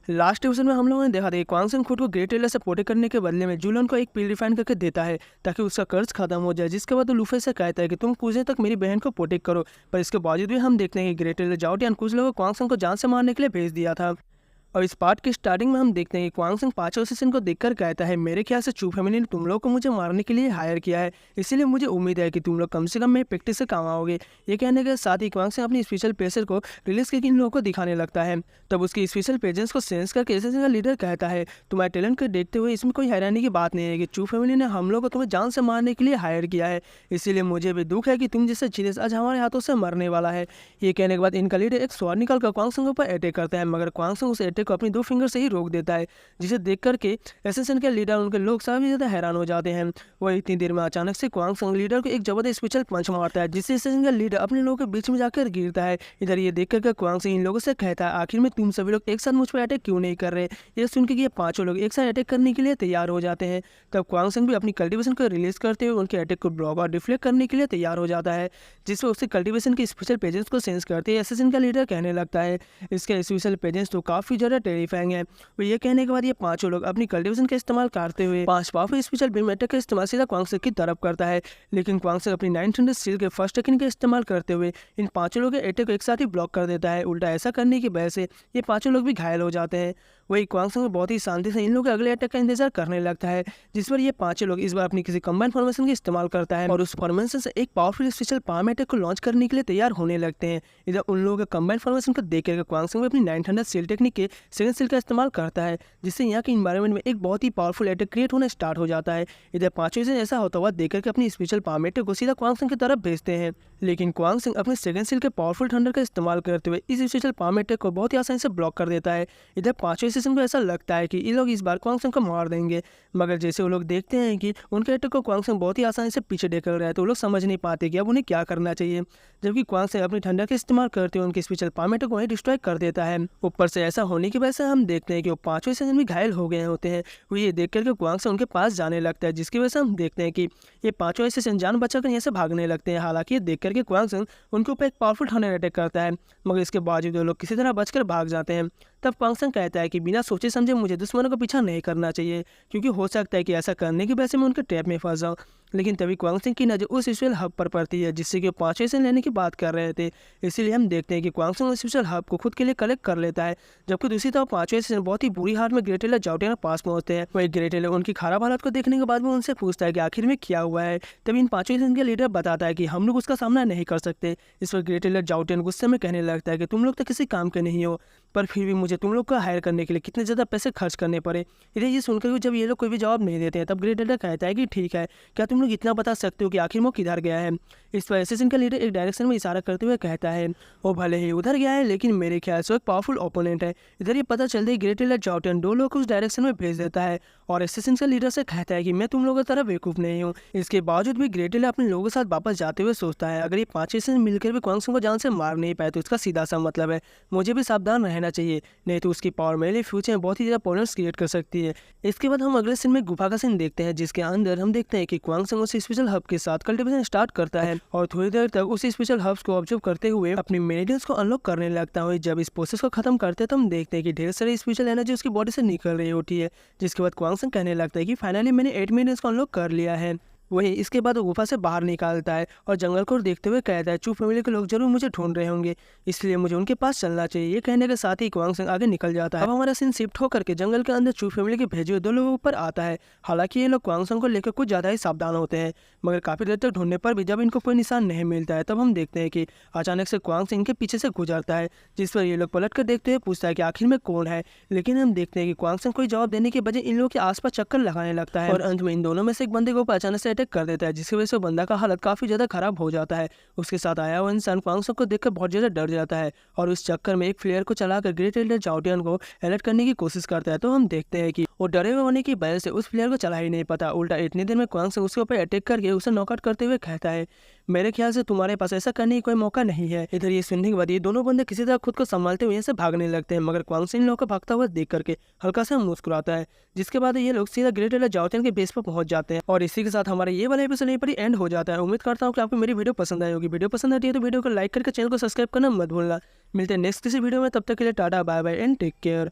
Last episode में हम लोगों ने देखा था कि क्वांग सिंग खुद को ग्रेट एलर से प्रोटेक्ट करने के बदले में जूलन को एक पील रिफाइन करके देता है ताकि उसका कर्ज खत्म हो जाए। जिसके बाद वो लूफी से कहता है कि तुम कुछ दिन तक मेरी बहन को प्रोटेक्ट करो, पर इसके बावजूद भी हम देखते हैं कि ग्रेट एलर जाओटियान कुछ लोगों को क्वांग सिंग को जान से मारने के लिए भेज दिया था। और इस पार्ट की स्टार्टिंग में हम देखते हैं कि क्वांग सिंग पांचों सेशन को देखकर कहता है, मेरे ख्याल से चू फैमिली ने तुम लोग को मुझे मारने के लिए हायर किया है, इसीलिए मुझे उम्मीद है कि तुम लोग कम से कम मेरी प्रैक्टिस से काम आओगे। ये कहने के साथ ही क्वांग सिंग अपनी स्पेशल पेशर को रिलीज करके इन लोगों को दिखाने लगता है। तब उसकी स्पेशल पेजेंस को सेंस करके एसेसिन का लीडर कहता है, तुम्हारे टैलेंट को देखते हुए इसमें कोई हैरानी की बात नहीं है कि चू फैमिली ने हम लोग को तुम्हें जान से मारने के लिए हायर किया है, इसीलिए मुझे भी दुख है कि तुम जैसे जीनियस आज हमारे हाथों से मरने वाला है। ये कहने के बाद इनका लीडर एक स्वॉर्ड निकाल कर क्वांग सिंग पर अटैक करता है, मगर क्वांग सिंग उस अटैक को अपनी 2 फिंगर से ही रोक देता है, जिसे देख करके एसेसिन के लीडर उनके लोग काफी ज्यादा हैरान हो जाते हैं। वो इतनी देर में अचानक से क्वांग सिंग लीडर को एक जबरदस्त स्पेशल पंच मारता है, जिससे एसेसिन का लीडर अपने लोगों के बीच में जाकर गिरता है। इधर ये देख करके क्वांग सिंग इन लोगों से कहता है, आखिर में तुम सभी लोग एक साथ मुझ पर अटैक क्यों नहीं कर रहे। ये सुन के ये पांचों लोग एक साथ अटैक करने के लिए तैयार हो जाते हैं। तब क्वांग सिंग भी अपनी कल्टीवेशन को रिलीज करते हुए उनके अटैक को ब्लॉक और डिफ्लेक्ट करने के लिए तैयार हो जाता है, जिससे उससे कल्टीवेशन के स्पेशल पेजेंस को सेंस करते हैं। एसेसिन का लीडर कहने लगता है, इसके स्पेशल पेजेंस तो काफी ज्यादा टेरिफाइंग है। वो ये कहने के बाद ये पांचों लोग अपनी कल्टीवेशन का इस्तेमाल करते हुए 5 पावरफुल स्पेशल बीम अटैक का इस्तेमाल सीधा क्वांग सिंग की तरफ करता है, लेकिन क्वांग सिंग अपनी 900 स्टील के फर्स्ट टेक्निक का इस्तेमाल करते हुए इन पांचों लोगों के अटैक को एक साथ ही ब्लॉक कर देता है। उल्टा ऐसा करने की वजह से ये पांचों लोग भी घायल हो जाते हैं। वही क्वांग सिंग बहुत ही शांति से इन लोगों के अगले अटैक का इंतजार करने लगता है, जिस पर ये पांचों लोग इस बार अपनी किसी कंबाइंड फॉर्मेशन का इस्तेमाल करता है और उस फॉर्मेशन से एक पावरफुल स्पेशल पाम अटैक को लॉन्च करने के लिए तैयार होने लगते हैं। इधर उन लोगों के कंबाइंड फॉर्मेशन को देख कर क्वांग सिंग अपनी 900 स्टील टेक्निक के सेकंड स्टील का इस्तेमाल करता है, जिससे यहाँ के इन्वायरमेंट में एक बहुत ही पावरफुल अटैक क्रिएट होना स्टार्ट हो जाता है। इधर पांचों से ऐसा होता हुआ देख करके अपनी स्पेशल पाम अटैक को सीधा क्वांग सिंग की तरफ भेजते हैं, लेकिन क्वांग सिंग अपने सेकंड स्टील के पावरफुल थंडर का इस्तेमाल करते हुए इस स्पेशल पाम अटैक को बहुत ही आसानी से ब्लॉक कर देता है। इधर पांचों सेशन को ऐसा लगता है कि ये लोग इस बार क्वांग सिंग को मार देंगे, मगर जैसे वो लोग देखते हैं कि उनके अटैक को क्वांग सिंग बहुत ही आसानी से पीछे ढकेल रहा है, तो वो लोग समझ नहीं पाते कि अब उन्हें क्या करना चाहिए। जबकि क्वांग सिंग अपनी ठंडा का इस्तेमाल करते हुए उनके स्पेशल पाम अटैक को वहीं डिस्ट्रॉय कर देता है। ऊपर से ऐसा होने की वजह से हम देखते हैं कि वो पांचों सेशन भी घायल हो गए होते हैं। वो ये देख करके क्वांग सिंग उनके पास जाने लगता है, जिसकी वजह से हम देखते हैं कि ये पांचों सेशन जान बचाकर यहाँ से भागने लगते हैं। हालांकि ये देख करके क्वांग सिंग उनके ऊपर एक पावरफुल थंडर अटैक करता है, मगर इसके बावजूद वो लोग किसी तरह बचकर भाग जाते हैं। तब क्वांग सिंग कहता है कि बिना सोचे समझे मुझे दुश्मनों का पीछा नहीं करना चाहिए, क्योंकि हो सकता है कि ऐसा करने की वजह से मैं उनके ट्रैप में फंस जाऊँ। लेकिन तभी क्वांग सिंग की नज़र उस स्पेशल हब पर पड़ती है जिससे कि वो पांचवें से लेने की बात कर रहे थे। इसीलिए हम देखते हैं कि क्वांग सिंग उस स्पेशल हब को खुद के लिए कलेक्ट कर लेता है, जबकि दूसरी तरफ पांचवें से बहुत ही बुरी हालत में ग्रेट एलर जाओटियान के पास पहुंचते हैं। वही ग्रेट एलर उनकी खराब हालत को देखने के बाद वो उनसे पूछता है कि आखिर में क्या हुआ है। तभी इन पांचवें सेशन के लीडर बताता है कि हम लोग उसका सामना नहीं कर सकते। इस पर ग्रेट एलर जाओटियान गुस्से में कहने लगता है कि तुम लोग तो किसी काम के नहीं हो, पर फिर भी मुझे तुम लोग को हायर करने के लिए कितने ज़्यादा पैसे खर्च करने पड़े। इधर ये सुनकर जब ये लोग कोई भी जवाब नहीं देते हैं, तब ग्रेट एलर कहता है कि ठीक है, क्या तुम लोग इतना बता सकते हो कि आखिर वो किधर गया है। इस पर एसेसिन का लीडर एक डायरेक्शन में इशारा करते हुए कहता है, वो भले ही उधर गया है, लेकिन मेरे ख्याल से एक पावरफुल ओपोनेंट है। इधर ये पता चलते ही ग्रेट एलर जाओटियान 2 लोग को उस डायरेक्शन में भेज देता है और एसेसिन का लीडर से कहता है कि मैं तुम लोगों की तरह बेवकूफ़ नहीं हूँ। इसके बावजूद भी ग्रेट एलर अपने लोगों के साथ वापस जाते हुए सोचता है, अगर ये 5 सेशन मिलकर भी क्वांग सिंग को जान से मार नहीं पाए तो इसका सीधा सा मतलब है मुझे भी सावधान रहना चाहिए, नहीं तो उसकी पावर मेरे लिए फ्यूचर में बहुत ही ज़्यादा प्रॉब्लम्स क्रिएट कर सकती है। इसके बाद हम अगले सीन में गुफा का सीन देखते हैं, जिसके अंदर हम देखते हैं कि क्वांग सिंग उस स्पेशल हब के साथ कल्टीवेशन स्टार्ट करता है और थोड़ी देर तक उस स्पेशल हब्स को ऑब्जर्व करते हुए अपनी मेरिडियंस को अनलॉक करने लगता है। जब इस प्रोसेस को खत्म करते हैं तो हम देखते हैं कि ढेर सारी स्पेशल एनर्जी उसकी बॉडी से निकल रही होती है, जिसके बाद क्वांग सिंग कहने लगता है कि फाइनली मैंने 8 मेरिडियंस को अनलॉक कर लिया है। वही इसके बाद वो गुफा से बाहर निकालता है और जंगल को देखते हुए कहता है, चू फैमिली के लोग जरूर मुझे ढूंढ रहे होंगे, इसलिए मुझे उनके पास चलना चाहिए। ये कहने के साथ ही क्वांग सिंग आगे निकल जाता है। अब हमारा सीन शिफ्ट होकर के जंगल के अंदर चू फैमिली के भेजे हुए 2 लोगों पर आता है। हालांकि ये लोग क्वांग सिंग को लेकर कुछ ज़्यादा ही सावधान होते हैं, मगर काफ़ी देर तक ढूंढने पर भी जब इनको कोई निशान नहीं मिलता है, तब हम देखते हैं कि अचानक से क्वांग सिंग के पीछे से गुजरता है, जिस पर ये लोग पलट कर देखते हुए पूछता है कि आखिर में कौन है। लेकिन हम देखते हैं कि क्वांग सिंग कोई जवाब देने के बजाय इन लोगों के आसपास चक्कर लगाने लगता है और अंत में इन दोनों में से एक बंदे को अचानक से अटैक कर देता है, जिसकी वजह से बंदा का हालत काफी ज्यादा खराब हो जाता है। उसके साथ आया हुआ इंसान क्वांग सिंग को देखकर बहुत ज्यादा डर जाता है और उस चक्कर में एक फ्लेयर को चलाकर ग्रेट एलर जाओटियान को अलर्ट करने की कोशिश करता है। तो हम देखते हैं कि वो डरे हुए होने की वजह से उस फ्लेयर को चला ही नहीं पता, उल्टा इतनी देर में क्वांग सिंग उसके ऊपर अटैक करके उसे नॉकआउट करते हुए कहता है, मेरे ख्याल से तुम्हारे पास ऐसा करने की कोई मौका नहीं है। इधर ये सुनने के बाद ये दोनों बंदे किसी तरह खुद को संभालते हुए यहाँ से भागने लगते हैं, मगर क्वांग सिंग लोगों को भागता हुआ देख करके हल्का सा मुस्कुराता है, जिसके बाद ये लोग सीधा ग्रेट एलर जाओटियान के बेस पर पहुंच जाते हैं। और इसी के साथ हमारा ये वाला एपिसोड यहीं पर ही एंड हो जाता है। उम्मीद करता हूँ कि आपको मेरी वीडियो पसंद आई होगी। वीडियो पसंद आती है तो वीडियो को लाइक करके चैनल को सब्सक्राइब करना मत भूलना। मिलते हैं नेक्स्ट किसी वीडियो में, तब तक के लिए tata bye bye and take care.